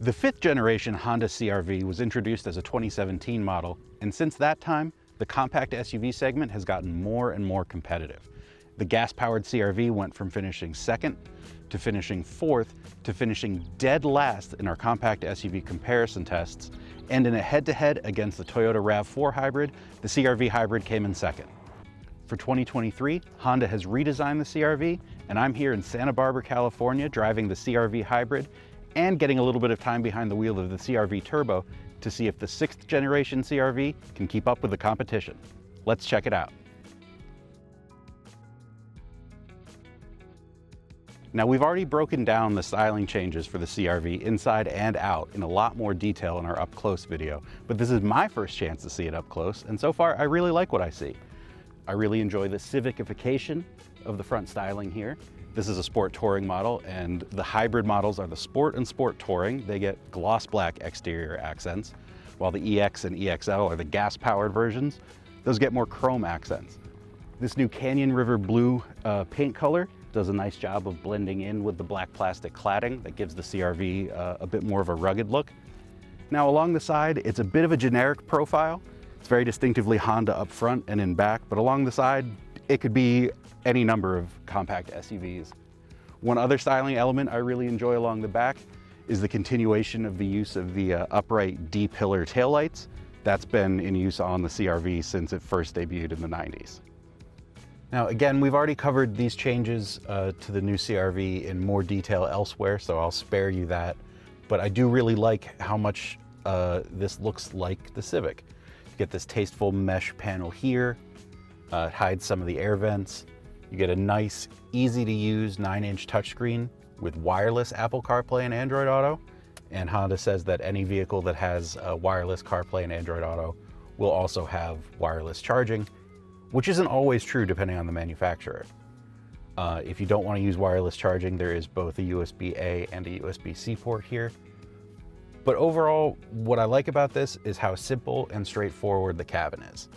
The fifth generation Honda CR-V was introduced as a 2017 model, and since that time, the compact SUV segment has gotten more and more competitive. The gas-powered CR-V went from finishing second to finishing fourth to finishing dead last in our compact SUV comparison tests, and in a head-to-head against the Toyota RAV4 hybrid, the CR-V hybrid came in second. For 2023, Honda has redesigned the CR-V, and I'm here in Santa Barbara, California, driving the CR-V hybrid and getting a little bit of time behind the wheel of the CR-V Turbo to see if the sixth generation CR-V can keep up with the competition. Let's check it out. Now, we've already broken down the styling changes for the CR-V inside and out in a lot more detail in our up close video, but this is my first chance to see it up close, and so far I really like what I see. I really enjoy the civicification of the front styling here. This is a sport touring model, and the hybrid models are the sport and sport touring. They get gloss black exterior accents, while the EX and EXL are the gas-powered versions. Those get more chrome accents. This new Canyon River blue paint color does a nice job of blending in with the black plastic cladding that gives the CR-V a bit more of a rugged look. Now, along the side, it's a bit of a generic profile. It's very distinctively Honda up front and in back, but along the side, it could be any number of compact SUVs. One other styling element I really enjoy along the back is the continuation of the use of the upright D-pillar taillights. That's been in use on the CR-V since it first debuted in the 90s. Now, again, we've already covered these changes to the new CR-V in more detail elsewhere, so I'll spare you that. But I do really like how much this looks like the Civic. You get this tasteful mesh panel here. It hides some of the air vents. You get a nice, easy-to-use 9-inch touchscreen with wireless Apple CarPlay and Android Auto. And Honda says that any vehicle that has wireless CarPlay and Android Auto will also have wireless charging, which isn't always true depending on the manufacturer. If you don't want to use wireless charging, there is both a USB-A and a USB-C port here. But overall, what I like about this is how simple and straightforward the cabin is.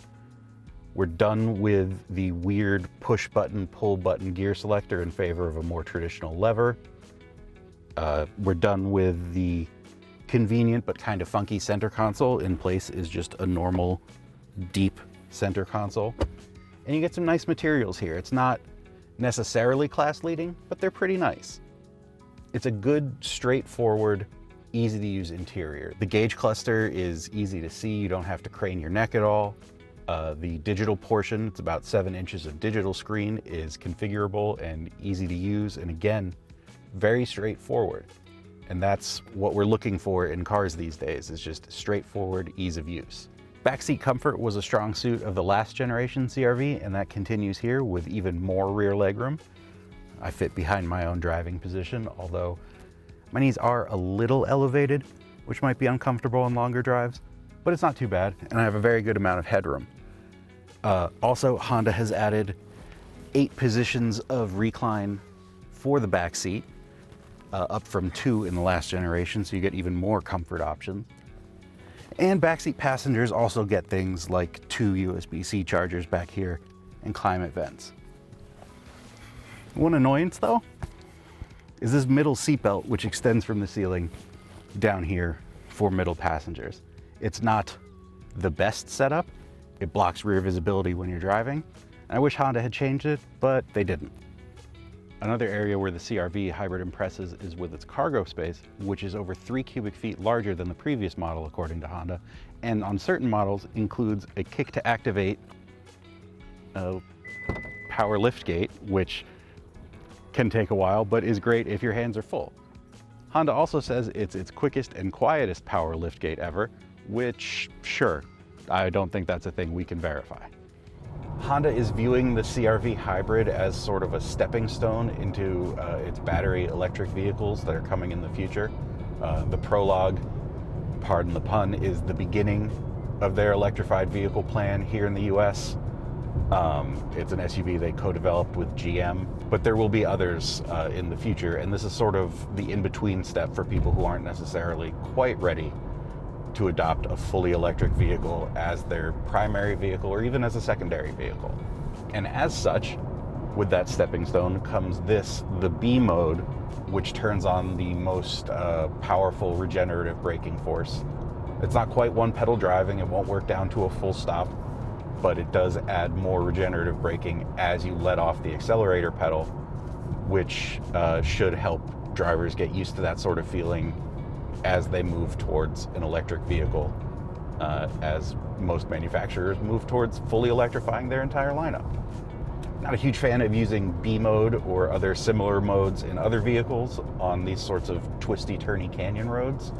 We're done with the weird push button, pull button gear selector in favor of a more traditional lever. We're done with the convenient but kind of funky center console. In place is just a normal, deep center console. And you get some nice materials here. It's not necessarily class leading, but they're pretty nice. It's a good, straightforward, easy to use interior. The gauge cluster is easy to see. You don't have to crane your neck at all. The digital portion, it's about 7 inches of digital screen, is configurable and easy to use. And again, very straightforward. And that's what we're looking for in cars these days, is just straightforward ease of use. Backseat comfort was a strong suit of the last generation CR-V, and that continues here with even more rear legroom. I fit behind my own driving position, although my knees are a little elevated, which might be uncomfortable on longer drives, but it's not too bad, and I have a very good amount of headroom. Also, Honda has added 8 positions of recline for the back seat, up from 2 in the last generation, so you get even more comfort options. And backseat passengers also get things like 2 USB-C chargers back here and climate vents. One annoyance though is this middle seatbelt, which extends from the ceiling down here for middle passengers. It's not the best setup. It blocks rear visibility when you're driving. I wish Honda had changed it, but they didn't. Another area where the CR-V hybrid impresses is with its cargo space, which is over 3 cubic feet larger than the previous model, according to Honda, and on certain models includes a kick to activate power lift gate, which can take a while, but is great if your hands are full. Honda also says it's its quickest and quietest power lift gate ever, which, sure, I don't think that's a thing we can verify. Honda is viewing the CR-V hybrid as sort of a stepping stone into its battery electric vehicles that are coming in the future. The Prologue, pardon the pun, is the beginning of their electrified vehicle plan here in the US. It's an SUV they co-developed with GM, but there will be others in the future, and this is sort of the in-between step for people who aren't necessarily quite ready to adopt a fully electric vehicle as their primary vehicle or even as a secondary vehicle. And as such, With that stepping stone comes the B mode, which turns on the most powerful regenerative braking force. It's not quite one pedal driving, it won't work down to a full stop, but it does add more regenerative braking as you let off the accelerator pedal, which should help drivers get used to that sort of feeling as they move towards an electric vehicle, as most manufacturers move towards fully electrifying their entire lineup. Not a huge fan of using B mode or other similar modes in other vehicles on these sorts of twisty, turny canyon roads.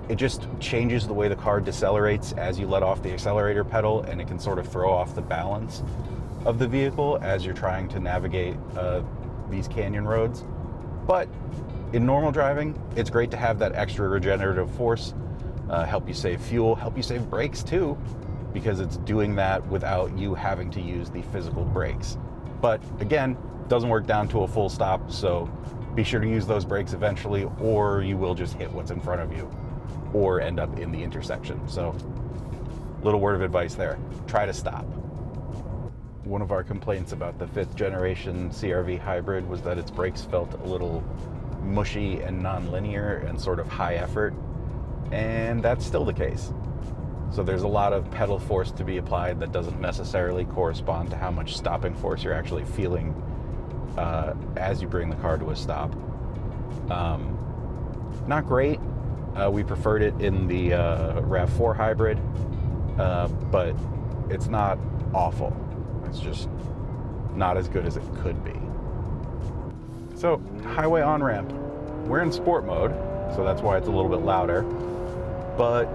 It just changes the way the car decelerates as you let off the accelerator pedal, and it can sort of throw off the balance of the vehicle as you're trying to navigate these canyon roads. But in normal driving, it's great to have that extra regenerative force, help you save fuel, help you save brakes too, because it's doing that without you having to use the physical brakes. But again, doesn't work down to a full stop, so be sure to use those brakes eventually, or you will just hit what's in front of you or end up in the intersection. So, little word of advice there, try to stop. One of our complaints about the 5th generation CR-V hybrid was that its brakes felt a little mushy and non-linear and sort of high effort, and that's still the case. So there's a lot of pedal force to be applied that doesn't necessarily correspond to how much stopping force you're actually feeling as you bring the car to a stop. Not great. We preferred it in the RAV4 hybrid, but it's not awful. It's just not as good as it could be. So, highway on-ramp. We're in sport mode, so that's why it's a little bit louder, but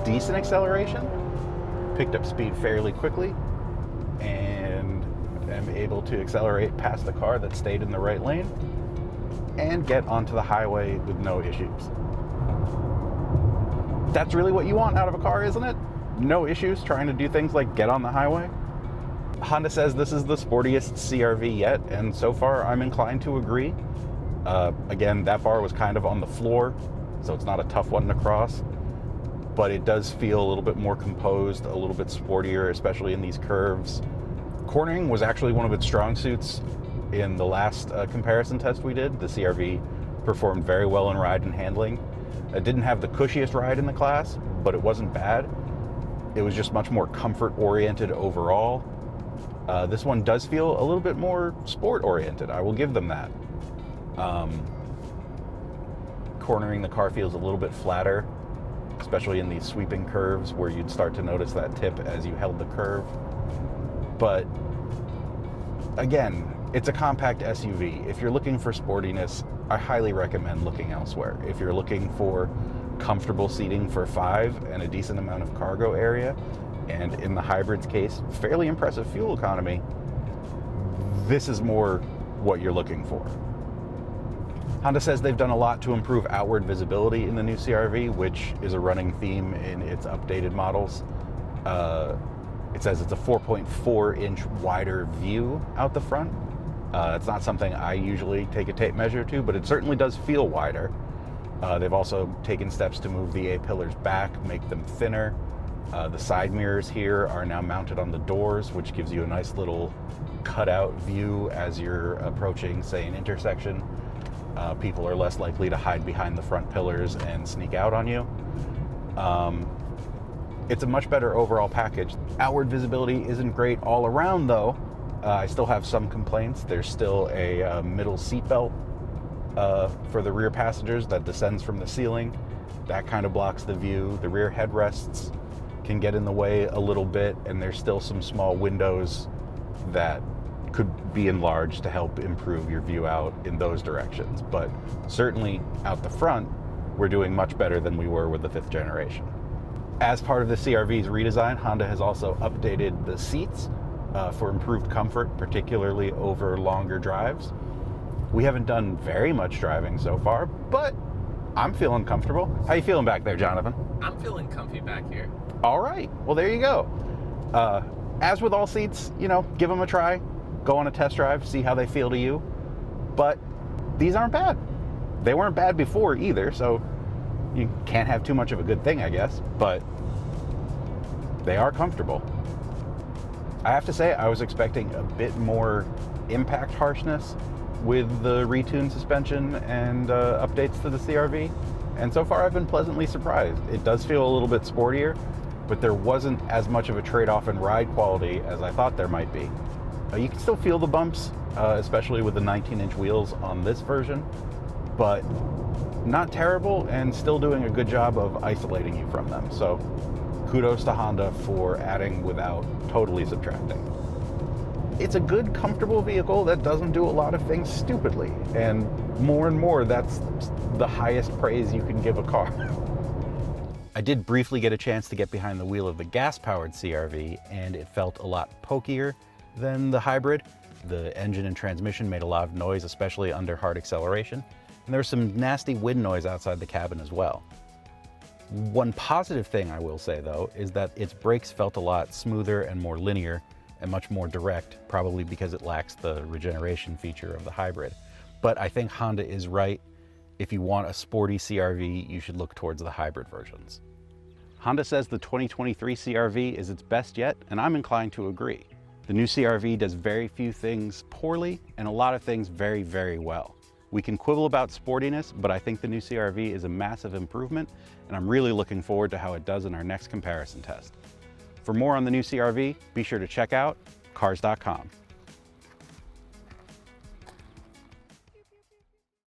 decent acceleration. Picked up speed fairly quickly and am able to accelerate past the car that stayed in the right lane and get onto the highway with no issues. That's really what you want out of a car, isn't it? No issues trying to do things like get on the highway. Honda says this is the sportiest CR-V yet, and so far I'm inclined to agree. Again, that bar was kind of on the floor, so it's not a tough one to cross, but it does feel a little bit more composed, a little bit sportier, especially in these curves. Cornering was actually one of its strong suits in the last comparison test we did. The CR-V performed very well in ride and handling. It didn't have the cushiest ride in the class, but it wasn't bad. It was just much more comfort-oriented overall. This one does feel a little bit more sport-oriented. I will give them that. Cornering the car feels a little bit flatter, especially in these sweeping curves where you'd start to notice that tip as you held the curve. But again, it's a compact SUV. If you're looking for sportiness, I highly recommend looking elsewhere. If you're looking for comfortable seating for 5 and a decent amount of cargo area, and in the hybrid's case, fairly impressive fuel economy, this is more what you're looking for. Honda says they've done a lot to improve outward visibility in the new CR-V, which is a running theme in its updated models. It says it's a 4.4-inch wider view out the front. It's not something I usually take a tape measure to, but it certainly does feel wider. They've also taken steps to move the A-pillars back, make them thinner. The side mirrors here are now mounted on the doors, which gives you a nice little cutout view as you're approaching, say, an intersection. People are less likely to hide behind the front pillars and sneak out on you. It's a much better overall package. Outward visibility isn't great all around, though. I still have some complaints. There's still a middle seat belt for the rear passengers that descends from the ceiling. That kind of blocks the view. The rear headrests can get in the way a little bit, and there's still some small windows that could be enlarged to help improve your view out in those directions. But certainly out the front, we're doing much better than we were with the 5th generation. As part of the CR-V's redesign, Honda has also updated the seats for improved comfort, particularly over longer drives. We haven't done very much driving so far, but I'm feeling comfortable. How you feeling back there, Jonathan? I'm feeling comfy back here. All right. Well, there you go. As with all seats, give them a try. Go on a test drive, see how they feel to you. But these aren't bad. They weren't bad before either, so you can't have too much of a good thing, I guess. But they are comfortable. I have to say, I was expecting a bit more impact harshness with the retuned suspension and updates to the CR-V. And so far I've been pleasantly surprised. It does feel a little bit sportier, but there wasn't as much of a trade-off in ride quality as I thought there might be. You can still feel the bumps, especially with the 19-inch wheels on this version, but not terrible and still doing a good job of isolating you from them. So kudos to Honda for adding without totally subtracting. It's a good, comfortable vehicle that doesn't do a lot of things stupidly, and more, that's the highest praise you can give a car. I did briefly get a chance to get behind the wheel of the gas-powered CR-V, and it felt a lot pokier than the hybrid. The engine and transmission made a lot of noise, especially under hard acceleration, and there was some nasty wind noise outside the cabin as well. One positive thing I will say, though, is that its brakes felt a lot smoother and more linear and much more direct, probably because it lacks the regeneration feature of the hybrid. But I think Honda is right. If you want a sporty CR-V, you should look towards the hybrid versions. Honda says the 2023 CR-V is its best yet, and I'm inclined to agree. The new CR-V does very few things poorly and a lot of things very, very well. We can quibble about sportiness, but I think the new CR-V is a massive improvement, and I'm really looking forward to how it does in our next comparison test. For more on the new CR-V, be sure to check out Cars.com.